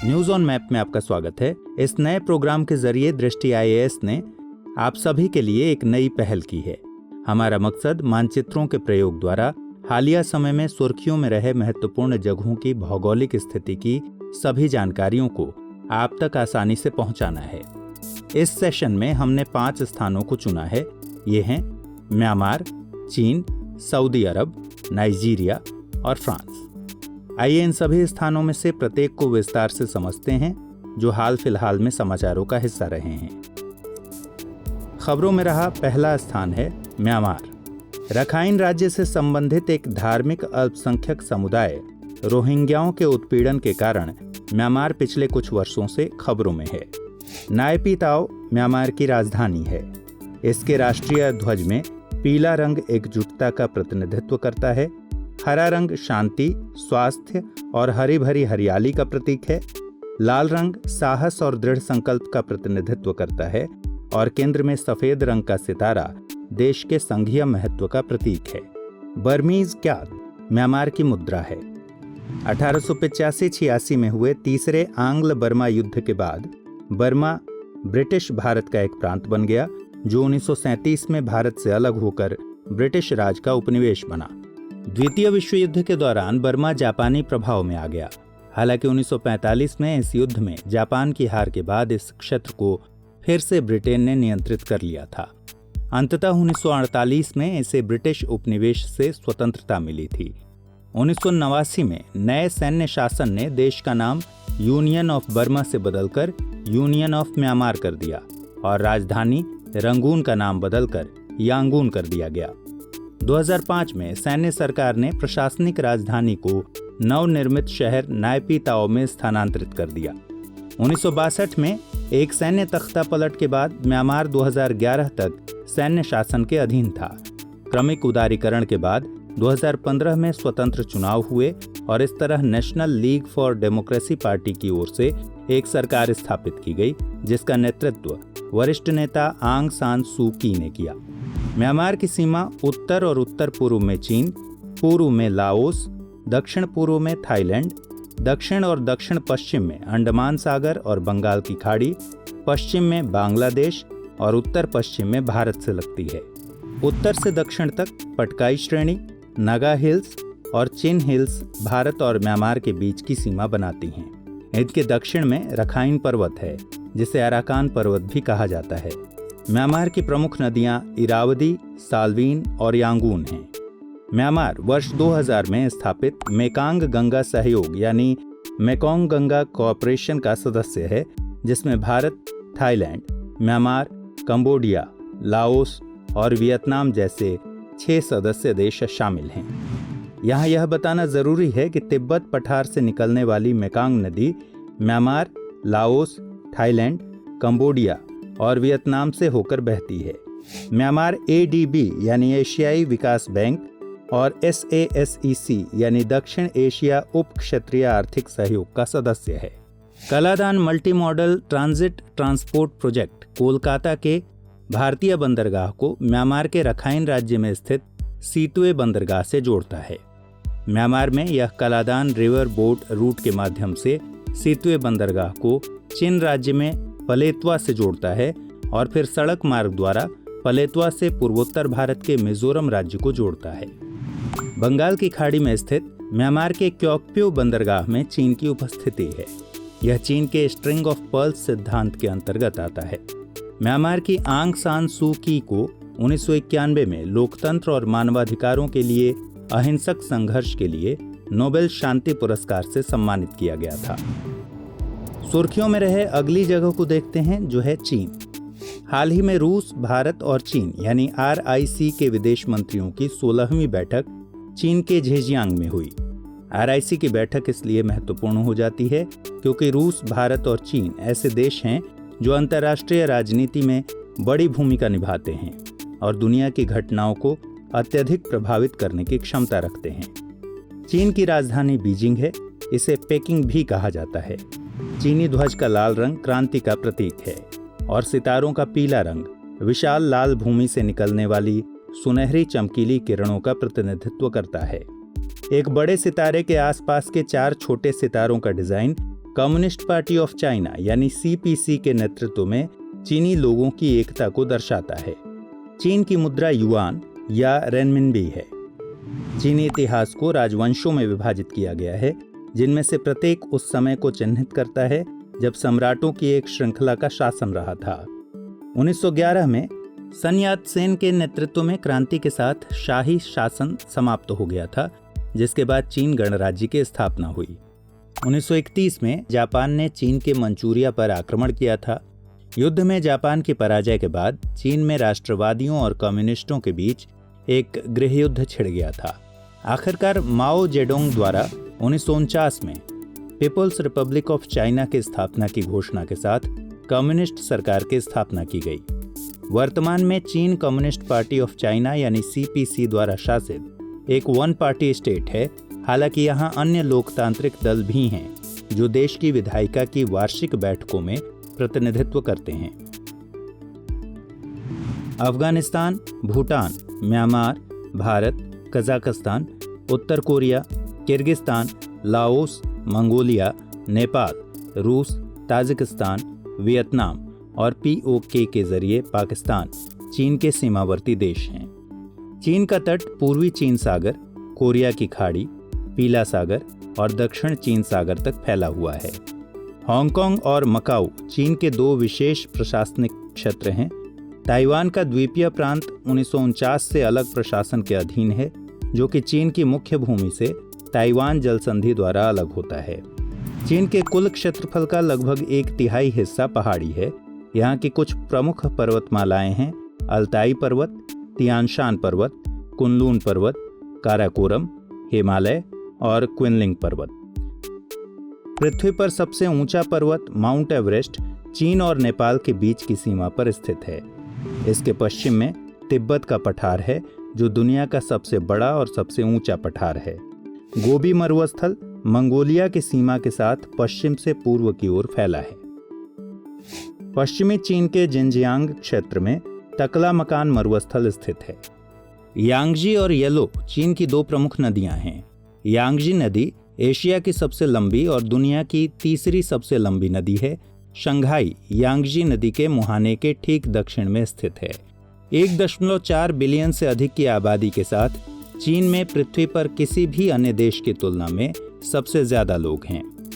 News on map में आपका स्वागत है। इस नए प्रोग्राम के जरिए दृष्टि आईएएस ने आप सभी के लिए एक नई पहल की है। हमारा मकसद मानचित्रों के प्रयोग द्वारा हालिया समय में सुर्खियों में रहे महत्वपूर्ण जगहों की भौगोलिक स्थिति की सभी जानकारियों को आप तक आसानी से पहुंचाना है। इस सेशन में हमने 5 स्थानों को चुना है। ये हैं म्यांमार, चीन, सऊदी अरब, नाइजीरिया और फ्रांस। आइए इन सभी स्थानों में से प्रत्येक को विस्तार से समझते हैं जो हाल फिलहाल में समाचारों का हिस्सा रहे हैं। खबरों में रहा पहला स्थान है म्यांमार। रखाइन राज्य से संबंधित एक धार्मिक अल्पसंख्यक समुदाय रोहिंग्याओं के उत्पीड़न के कारण म्यांमार पिछले कुछ वर्षों से खबरों में है। नायपी ताओ म्यांमार की राजधानी है। इसके राष्ट्रीय ध्वज में पीला रंग एकजुटता का प्रतिनिधित्व करता है, हरा रंग शांति, स्वास्थ्य और हरी भरी हरियाली का प्रतीक है, लाल रंग साहस और दृढ़ संकल्प का प्रतिनिधित्व करता है और केंद्र में सफेद रंग का सितारा देश के संघीय महत्व का प्रतीक है। बर्मीज क्यात म्यांमार की मुद्रा है। 1885-86 में हुए तीसरे आंग्ल बर्मा युद्ध के बाद बर्मा ब्रिटिश भारत का एक प्रांत बन गया, जो 1937 में भारत से अलग होकर ब्रिटिश राज का उपनिवेश बना। द्वितीय विश्व युद्ध के दौरान बर्मा जापानी प्रभाव में आ गया। हालांकि 1945 में इस युद्ध में जापान की हार के बाद इस क्षेत्र को फिर से ब्रिटेन ने नियंत्रित कर लिया था। अंततः 1948 में इसे ब्रिटिश उपनिवेश से स्वतंत्रता मिली थी। 1989 में नए सैन्य शासन ने देश का नाम यूनियन ऑफ बर्मा से बदलकर यूनियन ऑफ म्यांमार कर दिया और राजधानी रंगून का नाम बदलकर यांगून कर दिया गया। 2005 में सैन्य सरकार ने प्रशासनिक राजधानी को नवनिर्मित शहर नायपी ताओ में स्थानांतरित कर दिया। 1962 में एक सैन्य तख्तापलट के बाद म्यांमार 2011 तक सैन्य शासन के अधीन था। क्रमिक उदारीकरण के बाद 2015 में स्वतंत्र चुनाव हुए और इस तरह national league for democracy party की ओर से एक सरकार स्थापित की गई, जिसका नेतृत्व वरिष्ठ नेता आंग सान सू की ने किया। म्यांमार की सीमा उत्तर और उत्तर पूर्व में चीन, पूर्व में लाओस, दक्षिण पूर्व में थाईलैंड, दक्षिण और दक्षिण पश्चिम में अंडमान सागर और बंगाल की खाड़ी, पश्चिम में बांग्लादेश और उत्तर पश्चिम में भारत से लगती है। उत्तर से दक्षिण तक पटकाई श्रेणी, नागा हिल्स और चिन हिल्स भारत और म्यांमार के बीच की सीमा बनाती हैं। इनके दक्षिण में रखाइन पर्वत है, जिसे अराकान पर्वत भी कहा जाता है। म्यांमार की प्रमुख नदियां इरावदी, साल्वीन और यांगून हैं। म्यांमार वर्ष 2000 में स्थापित मेकांग गंगा सहयोग यानी मेकोंग गंगा कोऑपरेशन का सदस्य है, जिसमें Bharat, Thailand, Myanmar, Cambodia, Laos और वियतनाम जैसे 6 सदस्य देश शामिल हैं। यहाँ यह बताना जरूरी है कि तिब्बत पठार से निकलने वाली मेकांग नदी म्यांमार, लाओस, थाईलैंड, कंबोडिया और वियतनाम से होकर बहती है। म्यांमार ADB यानी एशियाई विकास बैंक और SASEC यानी दक्षिण एशिया उप क्षेत्रीय आर्थिक सहयोग का सदस्य है। Kaladan multi modal transit transport project Kolkata के भारतीय बंदरगाह को म्यांमार के रखाइन राज्य में स्थित सीतुए बंदरगाह से जोड़ता है। म्यांमार में यह कलादान रिवर बोट रूट के माध्यम से सीतुए बंदरगाह को चीन राज्य में पलेतवा से जोड़ता है और फिर सड़क मार्ग द्वारा पलेतवा से पूर्वोत्तर भारत के मिजोरम राज्य को जोड़ता है। बंगाल की खाड़ी में स्थित म्यांमार के क्योक्प्यो बंदरगाह में चीन की उपस्थिति है। यह चीन के स्ट्रिंग ऑफ पर्ल्स सिद्धांत के अंतर्गत आता है। म्यांमार की आंग सान सू की को 1991 में लोकतंत्र और मानवाधिकारों के लिए अहिंसक संघर्ष के लिए नोबेल शांति पुरस्कार से सम्मानित किया गया था। सुर्खियों में रहे अगली जगह को देखते हैं, जो है चीन। हाल ही में रूस, भारत और चीन यानी RIC के विदेश मंत्रियों की 16वीं बैठक चीन के झेजियांग में हुई। RIC की बैठक इसलिए महत्वपूर्ण हो जाती है क्योंकि रूस, भारत और चीन ऐसे देश हैं जो अंतर्राष्ट्रीय राजनीति में बड़ी भूमिका निभाते हैं और दुनिया की घटनाओं को अत्यधिक प्रभावित करने की क्षमता रखते हैं। चीन की राजधानी बीजिंग है। इसे पेकिंग भी कहा जाता है। चीनी ध्वज का लाल रंग क्रांति का प्रतीक है और सितारों का पीला रंग विशाल लाल भूमि से निकलने वाली सुनहरी चमकीली किरणों का प्रतिनिधित्व करता है। एक बड़े सितारे के आसपास के 4 छोटे सितारों का design communist party of China यानी CPC के नेतृत्व में चीनी लोगों की एकता को दर्शाता है। चीन की मुद्रा युआन या रेनमिनबी है। चीनी इतिहास को राजवंशों में विभाजित किया गया है, जिनमें से प्रत्येक उस समय को चिन्हित करता है जब सम्राटों की एक श्रृंखला का शासन रहा था। 1911 में सन यात-सेन के नेतृत्व में क्रांति के साथ शाही शासन समाप्त हो गया था, जिसके बाद चीन गणराज्य की स्थापना हुई। 1931 में जापान ने चीन के मंचूरिया पर आक्रमण किया था। युद्ध में जापान की पराजय के बाद चीन में राष्ट्रवादियों और कम्युनिस्टों के बीच एक गृहयुद्ध छिड़ गया था। आखिरकार माओ जेडोंग द्वारा 1949 में पीपल्स रिपब्लिक ऑफ चाइना की स्थापना की घोषणा के साथ कम्युनिस्ट सरकार की स्थापना की गई। वर्तमान में चीन कम्युनिस्ट पार्टी ऑफ चाइना यानी CPC द्वारा शासित एक वन पार्टी स्टेट है। हालांकि यहाँ अन्य लोकतांत्रिक दल भी हैं जो देश की विधायिका की वार्षिक बैठकों में प्रतिनिधित्व करते हैं। अफगानिस्तान, भूटान, म्यांमार, भारत, कजाकिस्तान, उत्तर Korea, Kyrgyzstan, Laos, Mongolia, Nepal, रूस, ताजिकिस्तान, वियतनाम और POK के जरिए पाकिस्तान चीन के सीमावर्ती देश हैं। चीन का तट पूर्वी चीन सागर, कोरिया की खाड़ी, पीला सागर और दक्षिण चीन सागर तक फैला हुआ है। हांगकांग और मकाऊ चीन के दो विशेष प्रशासनिक क्षेत्र हैं। ताइवान का द्वीपीय प्रांत 1949 से अलग प्रशासन के अधीन है, जो कि चीन की मुख्य भूमि से ताइवान जल संधि द्वारा अलग होता है। चीन के कुल क्षेत्रफल का लगभग 1/3 हिस्सा पहाड़ी है। यहाँ की कुछ प्रमुख पर्वतमालाएं हैं: अल्ताई पर्वत, तियानशान पर्वत, कुनलुन पर्वत, काराकोरम, हिमालय और क्विनलिंग पर्वत। पृथ्वी पर सबसे ऊंचा पर्वत माउंट एवरेस्ट चीन और नेपाल के बीच की सीमा पर स्थित है। इसके पश्चिम में तिब्बत का पठार है, जो दुनिया का सबसे बड़ा और सबसे ऊंचा पठार है। गोबी मरुस्थल मंगोलिया की सीमा के साथ पश्चिम से पूर्व की ओर फैला है। पश्चिमी चीन के जिनजियांग क्षेत्र में तकलामकान मरुस्थल स्थित है। यांगजी और येलो चीन की दो प्रमुख नदियां हैं। यांगजी नदी एशिया की सबसे लंबी और दुनिया की तीसरी सबसे लंबी नदी है। शंघाई यांगजी नदी के मुहाने के ठीक दक्षिण में स्थित है। 1.4 बिलियन से अधिक की आबादी के साथ चीन में पृथ्वी पर किसी भी अन्य देश की तुलना में सबसे ज्यादा लोग हैं।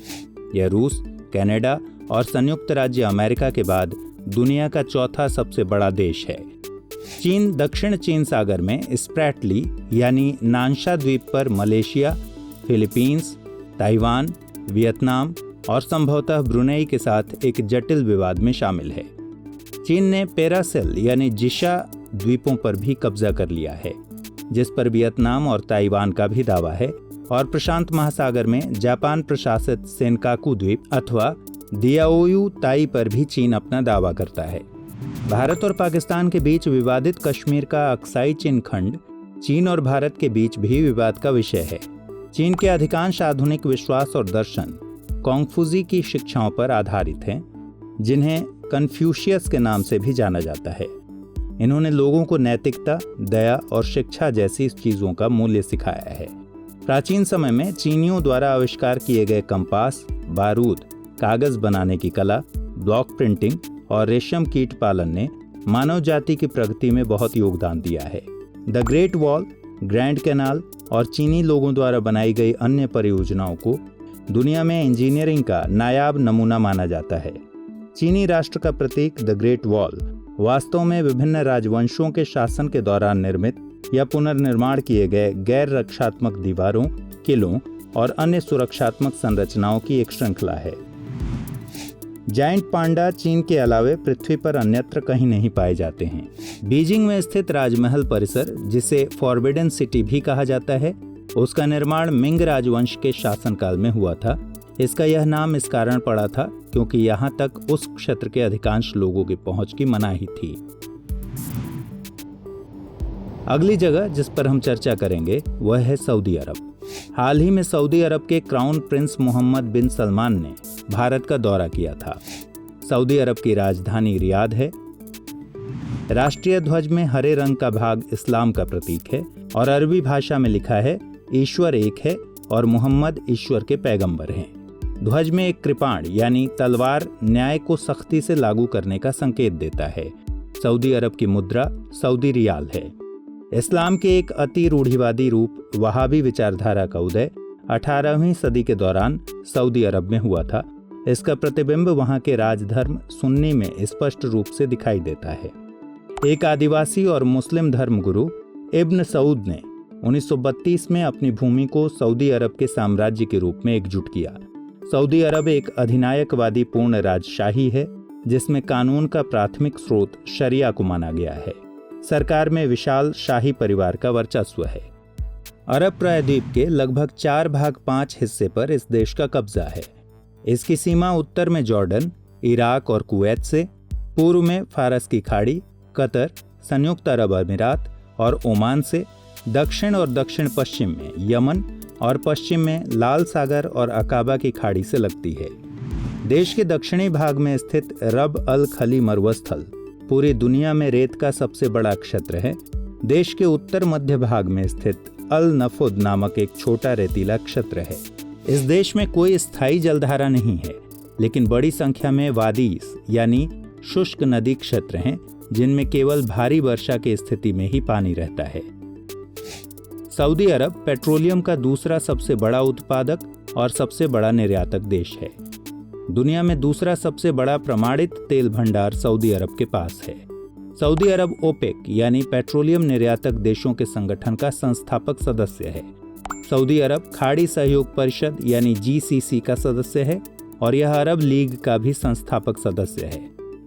यह रूस, कनाडा और संयुक्त राज्य अमेरिका के बाद दुनिया का चौथा सबसे बड़ा देश है। चीन दक्षिण चीन सागर में स्प्रैटली यानी नानशा द्वीप पर मलेशिया, फिलीपींस, ताइवान, वियतनाम और संभवतः ब्रुनेई के साथ एक जटिल विवाद में शामिल है। चीन ने पेरासेल यानी जिशा द्वीपों पर भी कब्जा कर लिया है, जिस पर वियतनाम और ताइवान का भी दावा है, और प्रशांत महासागर में जापान प्रशासित सेनकाकू द्वीप अथवा दियाओयू ताई पर भी चीन अपना दावा करता है। भारत और पाकिस्तान के बीच विवादित कश्मीर का अक्साई चिन खंड चीन और भारत के बीच भी विवाद का विषय है। चीन के अधिकांश आधुनिक विश्वास और दर्शन कॉन्फ्यूजी की शिक्षाओं पर आधारित हैं, जिन्हें कन्फ्यूशियस के नाम से भी जाना जाता है। इन्होंने लोगों को नैतिकता, दया और शिक्षा जैसी चीजों का मूल्य सिखाया है। प्राचीन समय में चीनियों द्वारा आविष्कार किए गए कंपास, बारूद, कागज बनाने की कला, ब्लॉक प्रिंटिंग और रेशम कीट पालन ने मानव जाति की प्रगति में बहुत योगदान दिया है। The great wall, grand canal और चीनी लोगों द्वारा बनाई गई अन्य परियोजनाओं को दुनिया में इंजीनियरिंग का नायाब नमूना माना जाता है। चीनी राष्ट्र का प्रतीक द ग्रेट वॉल वास्तव में विभिन्न राजवंशों के शासन के दौरान निर्मित या पुनर्निर्माण किए गए गैर रक्षात्मक दीवारों, किलों और अन्य सुरक्षात्मक संरचनाओं की एक श्रृंखला है। जायंट पांडा चीन के अलावे पृथ्वी पर अन्यत्र कहीं नहीं पाए जाते हैं। बीजिंग में स्थित राजमहल परिसर, जिसे फॉरबिडन सिटी भी कहा जाता है, उसका निर्माण मिंग राजवंश के शासनकाल में हुआ था। इसका यह नाम इस कारण पड़ा था क्योंकि यहाँ तक उस क्षेत्र के अधिकांश लोगों की पहुंच की मनाही थी। अगली जगह जिस पर हम चर्चा करेंगे वह है सऊदी अरब। हाल ही में सऊदी अरब के क्राउन प्रिंस मोहम्मद बिन सलमान ने भारत का दौरा किया था। सऊदी अरब की राजधानी रियाद है। राष्ट्रीय ध्वज में हरे रंग का भाग इस्लाम का प्रतीक है और अरबी भाषा में लिखा है, ईश्वर एक है और मोहम्मद ईश्वर के पैगंबर हैं। ध्वज में एक कृपाण यानी तलवार न्याय को सख्ती से लागू करने का संकेत देता है। सऊदी अरब की मुद्रा सऊदी रियाल है। इस्लाम के एक अति रूढ़िवादी रूप वहाबी विचारधारा का उदय 18वीं सदी के दौरान सऊदी अरब में हुआ था। इसका प्रतिबिंब वहां के राजधर्म सुन्नी में स्पष्ट रूप से दिखाई देता है। एक आदिवासी और मुस्लिम धर्मगुरु इब्न सऊद ने 1932 में अपनी भूमि को सऊदी अरब के साम्राज्य के रूप में एकजुट किया। सऊदी अरब एक अधिनायकवादी पूर्ण राजशाही है जिसमें कानून का प्राथमिक स्रोत शरिया को माना गया है। सरकार में विशाल शाही परिवार का वर्चस्व है। अरब प्रायद्वीप के लगभग 4/5 हिस्से पर इस देश का कब्जा है। इसकी सीमा उत्तर में जॉर्डन, इराक और कुवैत से, पूर्व में फारस की खाड़ी, कतर, संयुक्त अरब अमीरात और ओमान से, दक्षिण और दक्षिण पश्चिम में यमन और पश्चिम में लाल सागर और अकाबा की खाड़ी से लगती है। देश के दक्षिणी भाग में स्थित रब अल खली मरुस्थल पूरी दुनिया में रेत का सबसे बड़ा क्षेत्र है। देश के उत्तर मध्य भाग में स्थित अल नफुद नामक एक छोटा रेतीला क्षेत्र है। इस देश में कोई स्थायी जलधारा नहीं है, लेकिन बड़ी संख्या में वादीस यानी शुष्क नदी क्षेत्र हैं जिनमें केवल भारी वर्षा की स्थिति में ही पानी रहता है। सऊदी अरब पेट्रोलियम का दूसरा सबसे बड़ा उत्पादक और सबसे बड़ा निर्यातक देश है। दुनिया में दूसरा सबसे बड़ा प्रमाणित तेल भंडार सऊदी अरब के पास है। सऊदी अरब ओपेक यानी पेट्रोलियम निर्यातक देशों के संगठन का संस्थापक सदस्य है। सऊदी अरब खाड़ी सहयोग परिषद यानी GCC का सदस्य है और यह अरब लीग का भी संस्थापक सदस्य है।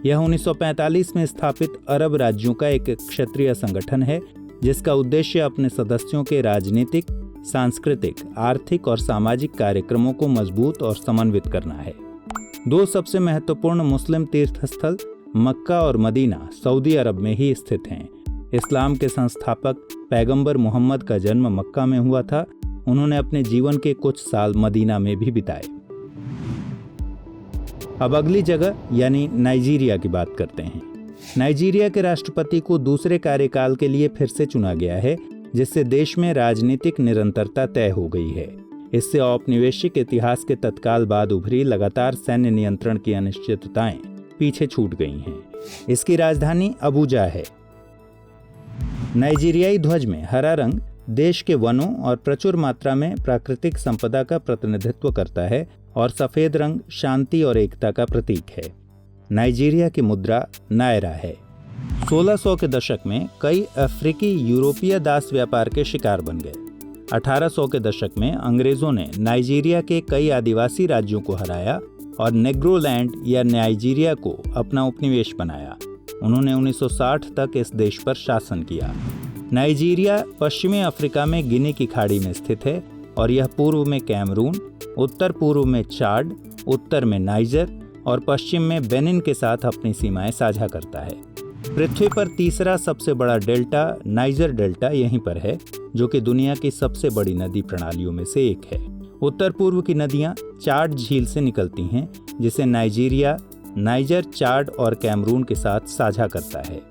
यह 1945 में स्थापित अरब राज्यों का एक क्षेत्रीय संगठन है जिसका उद्देश्य अपने सदस्यों के राजनीतिक, सांस्कृतिक, आर्थिक और सामाजिक कार्यक्रमों को मजबूत और समन्वित करना है। दो सबसे महत्वपूर्ण मुस्लिम तीर्थस्थल मक्का और मदीना सऊदी अरब में ही स्थित हैं। इस्लाम के संस्थापक पैगंबर मोहम्मद का जन्म मक्का में हुआ था। उन्होंने अपने जीवन के कुछ साल मदीना में भी बिताए। अब अगली जगह यानी नाइजीरिया की बात करते हैं। नाइजीरिया के राष्ट्रपति को दूसरे कार्यकाल के लिए फिर से चुना गया है, जिससे देश में राजनीतिक निरंतरता तय हो गई है। इससे औपनिवेशिक इतिहास के तत्काल बाद उभरी लगातार सैन्य नियंत्रण की अनिश्चितताएं पीछे छूट गई हैं। इसकी राजधानी अबूजा है। नाइजीरियाई ध्वज में हरा रंग देश के वनों और प्रचुर मात्रा में प्राकृतिक संपदा का प्रतिनिधित्व करता है और सफेद रंग शांति और एकता का प्रतीक है। नाइजीरिया की मुद्रा नायरा है। 1600 के दशक में कई अफ्रीकी यूरोपीय दास व्यापार के शिकार बन गए। 1800 के दशक में अंग्रेजों ने नाइजीरिया के कई आदिवासी राज्यों को हराया और नेग्रोलैंड या नाइजीरिया को अपना उपनिवेश बनाया। उन्होंने 1960 तक इस देश पर शासन किया। नाइजीरिया पश्चिमी अफ्रीका में गिनी की खाड़ी में स्थित है और यह पूर्व में कैमरून, उत्तर पूर्व में चाड, उत्तर में नाइजर और पश्चिम में बेनिन के साथ अपनी सीमाएं साझा करता है। पृथ्वी पर तीसरा सबसे बड़ा डेल्टा नाइजर डेल्टा यहीं पर है, जो कि दुनिया की सबसे बड़ी नदी प्रणालियों में से एक है। उत्तर पूर्व की नदियां चाड झील से निकलती हैं, जिसे नाइजीरिया नाइजर, चाड और कैमरून के साथ साझा करता है।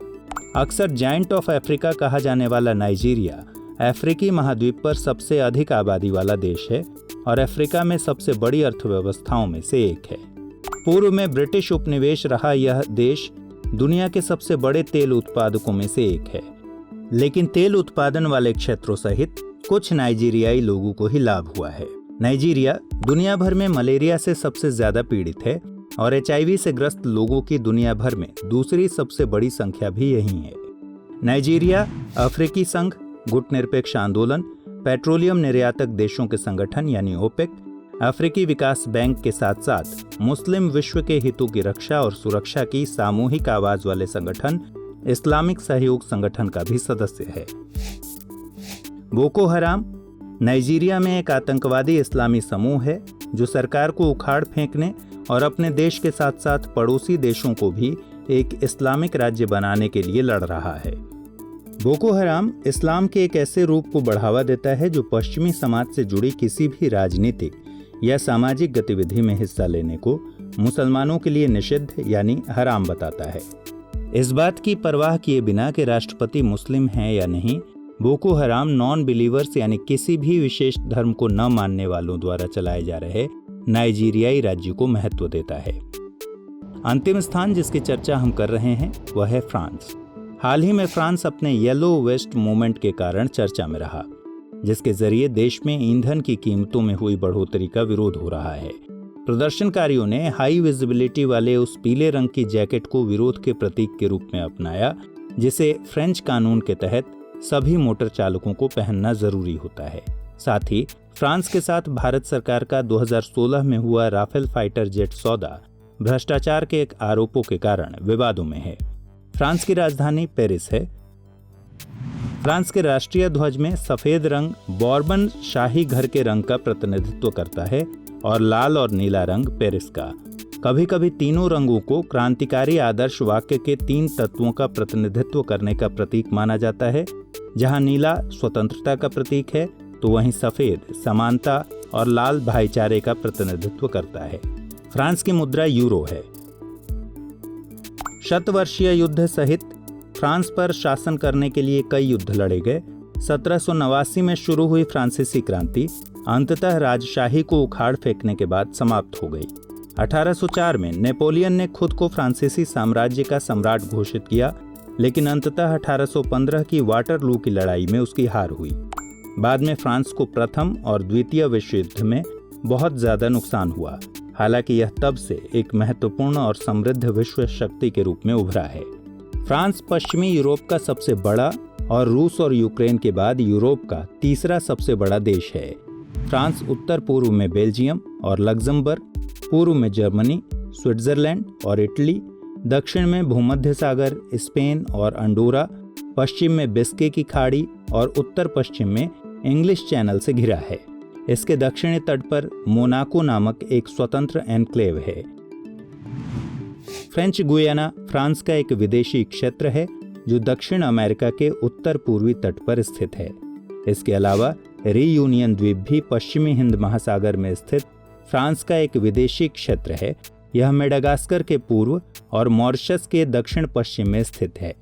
अक्सर जायंट ऑफ अफ्रीका कहा जाने वाला नाइजीरिया अफ्रीकी महाद्वीप पर सबसे अधिक आबादी वाला देश है और अफ्रीका में सबसे बड़ी अर्थव्यवस्थाओं में से एक है। पूर्व में ब्रिटिश उपनिवेश रहा यह देश दुनिया के सबसे बड़े तेल उत्पादकों में से एक है, लेकिन तेल उत्पादन वाले क्षेत्रों सहित कुछ नाइजीरियाई लोगों को ही लाभ हुआ है। नाइजीरिया दुनिया भर में मलेरिया से सबसे ज्यादा पीड़ित है और HIV से ग्रस्त लोगों की दुनिया भर में दूसरी सबसे बड़ी संख्या भी यही है। नाइजीरिया अफ्रीकी संघ, गुटनिरपेक्ष आंदोलन, पेट्रोलियम निर्यातक देशों के संगठन यानी ओपेक, अफ्रीकी विकास बैंक के साथ साथ मुस्लिम विश्व के हितों की रक्षा और सुरक्षा की सामूहिक आवाज वाले संगठन इस्लामिक सहयोग संगठन का भी सदस्य है। बोको हराम नाइजीरिया में एक आतंकवादी इस्लामी समूह है जो सरकार को उखाड़ फेंकने और अपने देश के साथ साथ पड़ोसी देशों को भी एक इस्लामिक राज्य बनाने के लिए लड़ रहा है। बोको हराम इस्लाम के एक ऐसे रूप को बढ़ावा देता है जो पश्चिमी समाज से जुड़ी किसी भी राजनीतिक या सामाजिक गतिविधि में हिस्सा लेने को मुसलमानों के लिए निषिद्ध यानी हराम बताता है। इस बात की परवाह किए बिना कि राष्ट्रपति मुस्लिम हैं या नहीं, बोको हराम नॉन बिलीवर्स यानी किसी भी विशेष धर्म को न मानने वालों द्वारा चलाए जा रहे नाइजीरियाई राज्य को महत्व देता है। अंतिम स्थान जिसकी चर्चा हम कर रहे हैं वह है फ्रांस। हाल ही में फ्रांस अपने येलो वेस्ट मूवमेंट के कारण चर्चा में रहा, जिसके जरिए देश में ईंधन की कीमतों में हुई बढ़ोतरी का विरोध हो रहा है। प्रदर्शनकारियों ने हाई विजिबिलिटी वाले उस पीले रंग की जैकेट को विरोध के प्रतीक के रूप में अपनाया, जिसे फ्रेंच कानून के तहत सभी मोटर चालकों को पहनना जरूरी होता है। साथ ही फ्रांस के साथ भारत सरकार का 2016 में हुआ राफेल फाइटर जेट सौदा भ्रष्टाचार के एक आरोपों के कारण विवादों में है। फ्रांस की राजधानी पेरिस है। फ्रांस के राष्ट्रीय ध्वज में सफेद रंग बॉर्बन शाही घर के रंग का प्रतिनिधित्व करता है और लाल और नीला रंग पेरिस का। कभी कभी तीनों रंगों को क्रांतिकारी आदर्श वाक्य के 3 तत्वों का प्रतिनिधित्व करने का प्रतीक माना जाता है। जहां नीला स्वतंत्रता का प्रतीक है, तो वहीं सफेद समानता और लाल भाईचारे का प्रतिनिधित्व करता है। फ्रांस की मुद्रा यूरो है। शतवर्षीय युद्ध सहित फ्रांस पर शासन करने के लिए कई युद्ध लड़े गए। 1789 में शुरू हुई फ्रांसीसी क्रांति अंततः राजशाही को उखाड़ फेंकने के बाद समाप्त हो गई। 1804 में नेपोलियन ने खुद को फ्रांसीसी साम्राज्य का सम्राट घोषित किया, लेकिन अंततः 1815 की वाटरलू की लड़ाई में उसकी हार हुई। बाद में फ्रांस को प्रथम और द्वितीय विश्व युद्ध में बहुत ज्यादा नुकसान हुआ। हालांकि यह तब से एक महत्वपूर्ण और समृद्ध विश्व शक्ति के रूप में उभरा है। फ्रांस पश्चिमी यूरोप का सबसे बड़ा और रूस और यूक्रेन के बाद यूरोप का तीसरा सबसे बड़ा देश है। फ्रांस उत्तर पूर्व में बेल्जियम और लग्जमबर्ग, पूर्व में जर्मनी, स्विट्जरलैंड और इटली, दक्षिण में भूमध्य सागर, स्पेन और अंडोरा, पश्चिम में बिस्के की खाड़ी और उत्तर पश्चिम में इंग्लिश चैनल से घिरा है। इसके दक्षिणी तट पर मोनाको नामक एक स्वतंत्र एन्क्लेव है। फ्रेंच गुयाना फ्रांस का एक विदेशी क्षेत्र है जो दक्षिण अमेरिका के उत्तर पूर्वी तट पर स्थित है। इसके अलावा रीयूनियन द्वीप भी पश्चिमी हिंद महासागर में स्थित फ्रांस का एक विदेशी क्षेत्र है। यह मेडागास्कर के पूर्व और मॉरिशस के दक्षिण पश्चिम में स्थित है।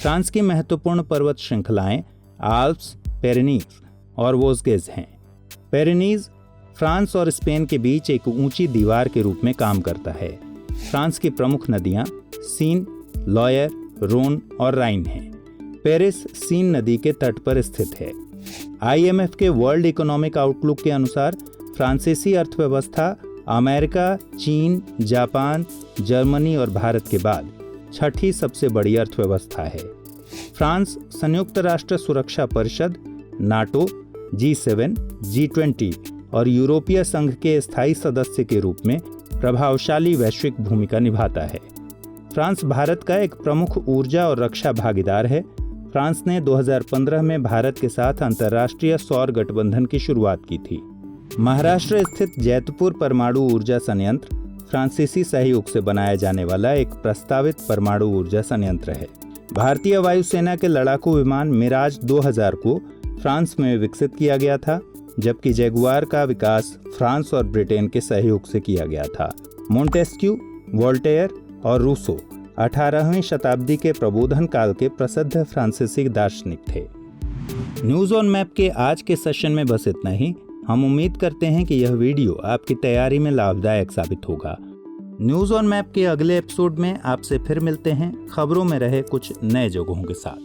फ्रांस की महत्वपूर्ण पर्वत श्रृंखलाएं आल्प्स, पेरेनीज और वोस्गेज हैं। पेरेनीज फ्रांस और स्पेन के बीच एक ऊंची दीवार के रूप में काम करता है। फ्रांस की प्रमुख नदियां सीन, लॉयर, रोन और राइन हैं। पेरिस सीन नदी के तट पर स्थित है। IMF के वर्ल्ड इकोनॉमिक आउटलुक के अनुसार फ्रांसीसी अर्थव्यवस्था अमेरिका, चीन, जापान, जर्मनी और भारत के बाद छठी सबसे बड़ी अर्थव्यवस्था है। फ्रांस संयुक्त राष्ट्र सुरक्षा परिषद, नाटो, G7, G20 और यूरोपीय संघ के स्थायी सदस्य के रूप में प्रभावशाली वैश्विक भूमिका निभाता है। फ्रांस भारत का एक प्रमुख ऊर्जा और रक्षा भागीदार है। फ्रांस ने 2015 में भारत के साथ अंतर्राष्ट्रीय सौर गठबंधन की शुरुआत की थी। महाराष्ट्र स्थित जैतपुर परमाणु ऊर्जा संयंत्र फ्रांसीसी सहयोग से बनाया जाने वाला एक प्रस्तावित परमाणु ऊर्जा संयंत्र है। भारतीय वायुसेना के लड़ाकू विमान मिराज 2000 को फ्रांस में विकसित किया गया था, जबकि जैगुआर का विकास फ्रांस और ब्रिटेन के सहयोग से किया गया था। मोंटेस्क्यू, वोल्टेयर और रूसो 18वीं शताब्दी के प्रबोधन काल के प्रसिद्ध फ्रांसीसी दार्शनिक थे। न्यूज़ ऑन मैप के आज के सेशन में बस इतना ही। हम उम्मीद करते हैं कि यह वीडियो आपकी तैयारी में लाभदायक साबित होगा। न्यूज़ ऑन मैप के अगले एपिसोड में आपसे फिर मिलते हैं खबरों में रहे कुछ नए जगहों के साथ।